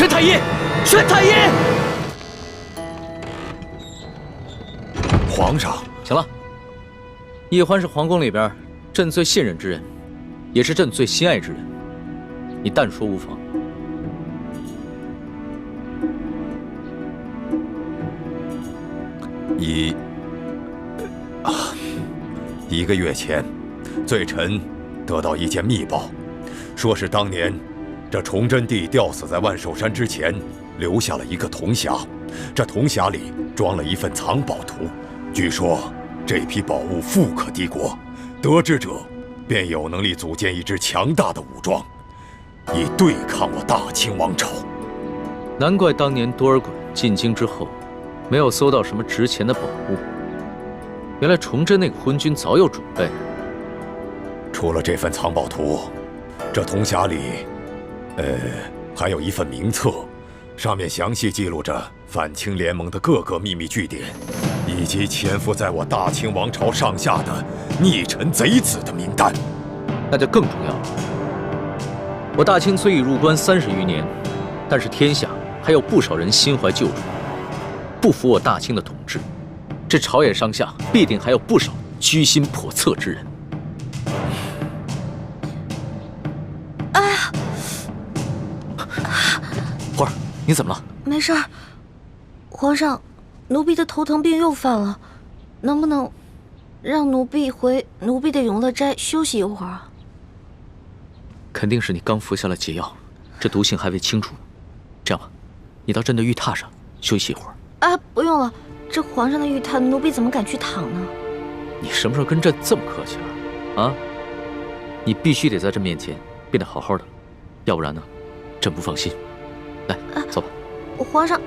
宣太医，宣太医！皇上，行了。奕欢是皇宫里边朕最信任之人，也是朕最心爱之人，你但说无妨。1个月前，罪臣得到一件密报，说是当年这崇祯帝吊死在万寿山之前，留下了一个铜匣，这铜匣里装了一份藏宝图，据说这批宝物富可敌国，得知者便有能力组建一支强大的武装，以对抗我大清王朝。难怪当年多尔衮进京之后，没有搜到什么值钱的宝物。原来崇祯那个昏君早有准备。除了这份藏宝图，这铜匣里，还有一份名册，上面详细记录着反清联盟的各个秘密据点，以及潜伏在我大清王朝上下的逆臣贼子的名单。那就更重要了。我大清虽已入关30余年，但是天下还有不少人心怀旧主，不服我大清的统治。这朝野上下必定还有不少居心叵测之人。哎呀，花儿，你怎么了？没事儿。皇上，奴婢的头疼病又犯了，能不能让奴婢回奴婢的永乐斋休息一会儿啊？肯定是你刚服下了解药，这毒性还未清除。这样吧，你到朕的御榻上休息一会儿。啊，不用了。这皇上的御榻，奴婢怎么敢去躺呢？你什么时候跟朕这么客气了？啊！你必须得在朕面前变得好好的，要不然呢，朕不放心。来，走吧。皇上，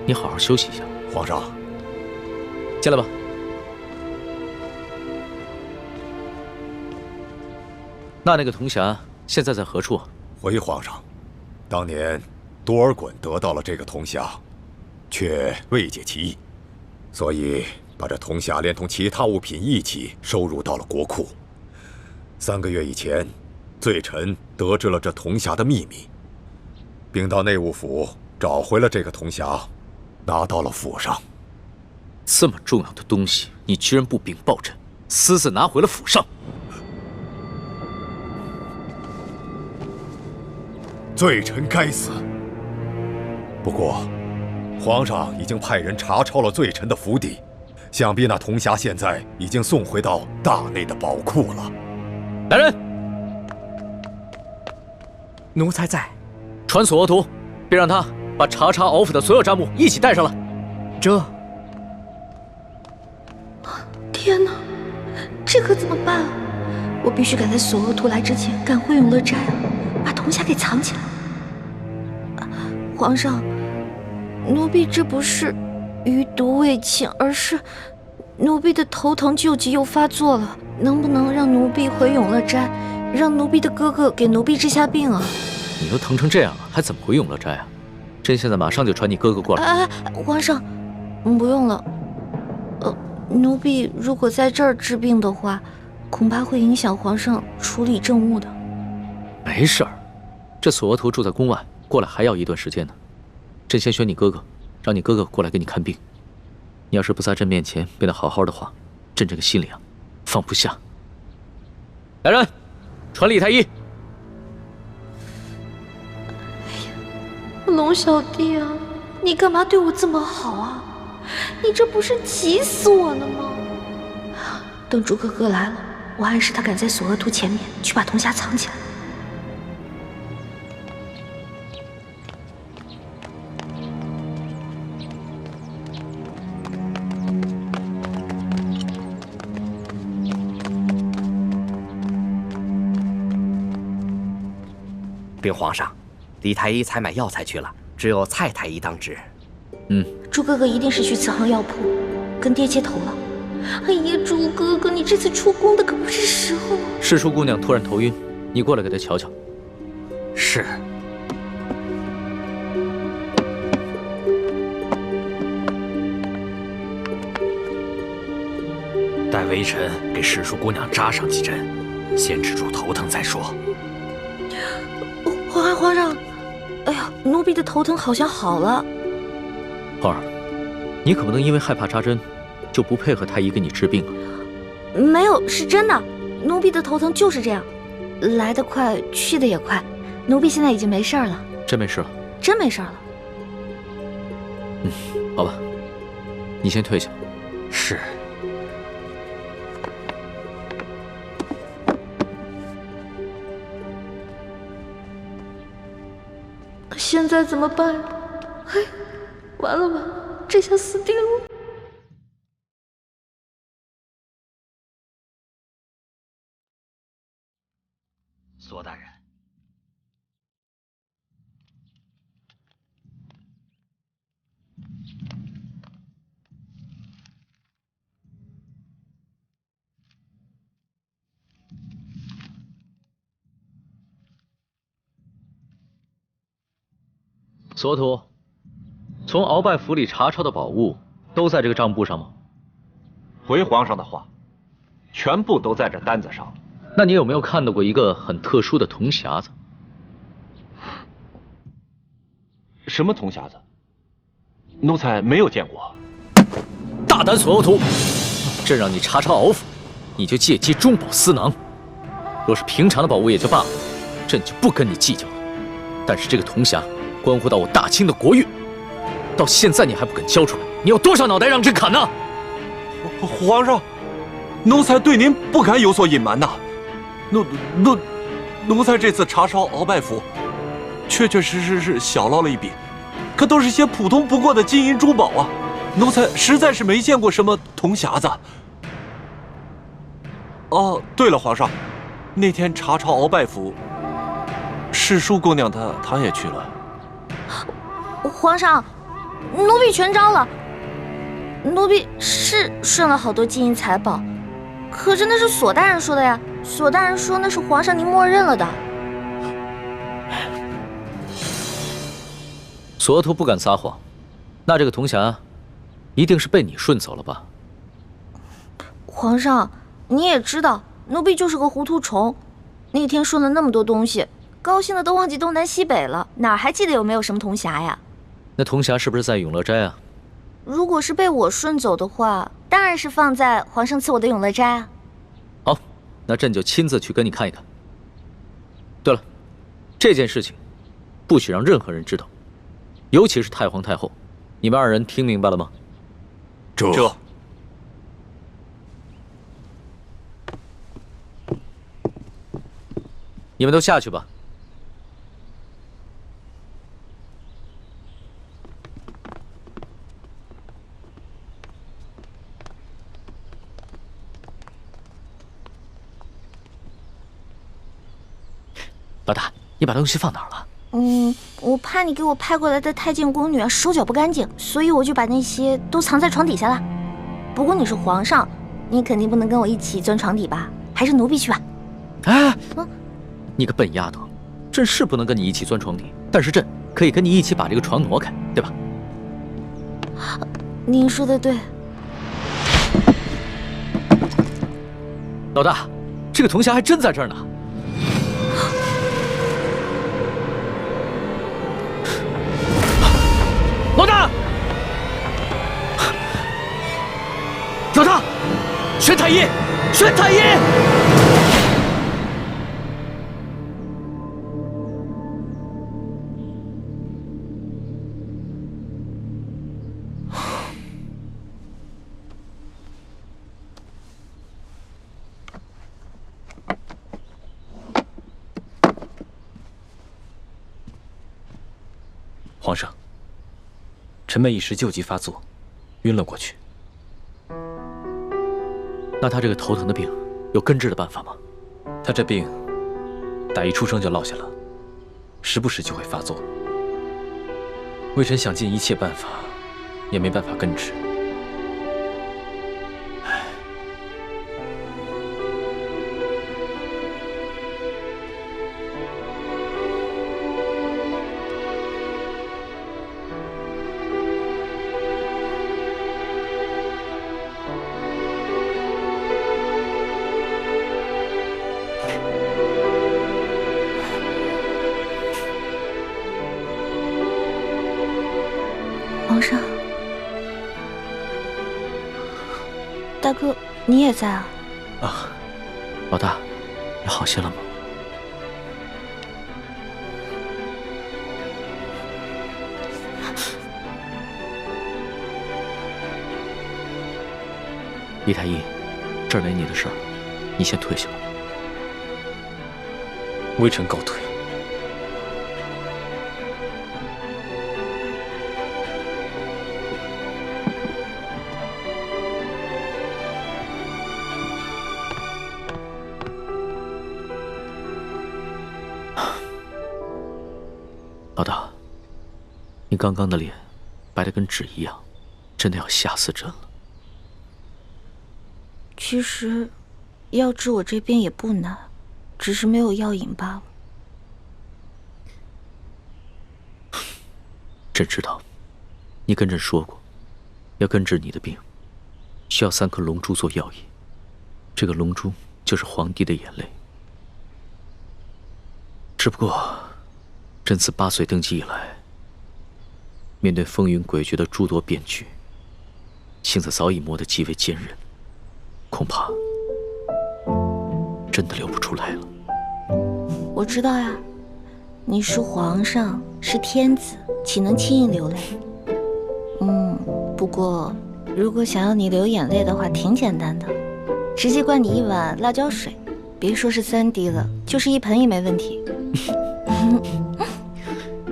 你好好休息一下。皇上，进来吧。那个铜匣现在在何处啊？回皇上，当年多尔衮得到了这个铜匣，却未解其意，所以把这铜匣连同其他物品一起收入到了国库。3个月以前，罪臣得知了这铜匣的秘密，并到内务府找回了这个铜匣，拿到了府上。这么重要的东西，你居然不禀报朕，私自拿回了府上？罪臣该死。不过，皇上已经派人查抄了罪臣的府邸，想必那铜匣现在已经送回到大内的宝库了。来人，奴才在。传索额图，并让他把查查敖府的所有账目一起带上来。这……天哪，这可怎么办啊？我必须赶在索额图来之前赶回永乐斋啊！把铜匣给藏起来。皇上，奴婢这不是余毒未罄，而是奴婢的头疼旧疾又发作了。能不能让奴婢回永乐斋，让奴婢的哥哥给奴婢治下病啊？你都疼成这样了，还怎么回永乐斋啊？朕现在马上就传你哥哥过来。皇上，不用了。奴婢如果在这儿治病的话，恐怕会影响皇上处理政务的。没事儿，这索额图住在宫外，过来还要一段时间呢。朕先选你哥哥，让你哥哥过来给你看病。你要是不在朕面前变得好好的话，朕这个心里啊，放不下。来人，传李太医。龙小弟啊，你干嘛对我这么好啊？你这不是急死我了吗？等朱哥哥来了，我暗示他赶在索额图前面去把铜匣藏起来。禀皇上，李太医采买药材去了，只有蔡太医当值。朱哥哥一定是去慈航药铺跟爹接头了。哎呀，朱哥哥，你这次出宫的可不是时候。世淑姑娘突然头晕，你过来给她瞧瞧。是。待微臣给世淑姑娘扎上几针，先止住头疼再说。皇上，哎呀，奴婢的头疼好像好了。皇儿，你可不能因为害怕扎针，就不配合太医给你治病啊！没有，是真的，奴婢的头疼就是这样，来得快，去得也快。奴婢现在已经没事了。真没事了？真没事了。好吧，你先退下吧。是。现在怎么办呀？嘿，完了，这下死定了。索大人，索土，从鳌拜府里查抄的宝物都在这个账簿上吗？回皇上的话，全部都在这单子上。那你有没有看到过一个很特殊的铜匣子？什么铜匣子？奴才没有见过。大胆索土！朕让你查抄鳌府，你就借机中饱私囊。若是平常的宝物也就罢了，朕就不跟你计较了。但是这个铜匣关乎到我大清的国运，到现在你还不肯交出来，你有多少脑袋让朕砍呢？皇上，奴才对您不敢有所隐瞒呐。奴才这次查抄鳌拜府，确实是小捞了一笔，可都是些普通不过的金银珠宝啊。奴才实在是没见过什么铜匣子。哦，对了，皇上，那天查抄鳌拜府，世淑姑娘她也去了。皇上，奴婢全招了。奴婢是顺了好多金银财宝，可是那是索大人说的呀。索大人说那是皇上您默认了的。索图不敢撒谎，那这个铜匣一定是被你顺走了吧？皇上，你也知道，奴婢就是个糊涂虫。那天顺了那么多东西，高兴的都忘记东南西北了，哪还记得有没有什么铜匣呀？那铜匣是不是在永乐斋啊？如果是被我顺走的话，当然是放在皇上赐我的永乐斋啊。好，那朕就亲自去跟你看一看。对了，这件事情不许让任何人知道，尤其是太皇太后。你们二人听明白了吗？这。你们都下去吧。老大，你把东西放哪儿了？我怕你给我派过来的太监宫女手脚不干净，所以我就把那些都藏在床底下了。不过你是皇上，你肯定不能跟我一起钻床底吧？还是奴婢去吧。哎，你个笨丫头，朕是不能跟你一起钻床底，但是朕可以跟你一起把这个床挪开，对吧？您说的对。老大，这个铜匣还真在这儿呢。老大，老大，宣太医，宣太医！皇上，臣妹一时旧疾发作，晕了过去。那他这个头疼的病有根治的办法吗？他这病打一出生就落下了，时不时就会发作。微臣想尽一切办法，也没办法根治。皇上，大哥，你也在啊？啊，老大，你好些了吗？李太医，这儿没你的事儿，你先退下吧。微臣告退。老大，你刚刚的脸白得跟纸一样，真的要吓死朕了。其实，药治我这边也不难，只是没有药引罢了。朕知道，你跟朕说过，要根治你的病，需要3颗龙珠做药引。这个龙珠就是皇帝的眼泪。只不过，朕自8岁登基以来，面对风云诡谲的诸多变局，性子早已磨得极为坚韧，恐怕真的流不出来了。我知道呀，你是皇上，是天子，岂能轻易流泪？不过如果想要你流眼泪的话，挺简单的，直接灌你1碗辣椒水，别说是3滴了，就是1盆也没问题。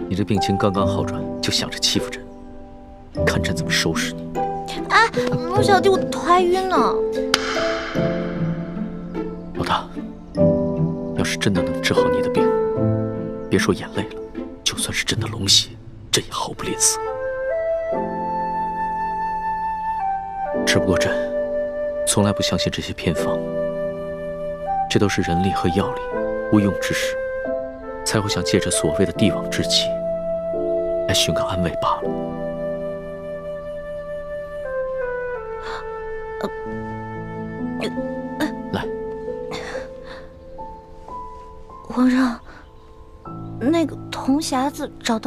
你这病情刚刚好转，就想着欺负朕，看朕怎么收拾你！哎，陆小弟，我头还晕呢。老大，要是真的能治好你的病，别说眼泪了，就算是朕的龙血，朕也毫不吝啬。只不过朕从来不相信这些偏方，这都是人力和药力无用之时，才会想借着所谓的帝王之气来寻个安慰罢了。来，皇上，那个铜匣子找到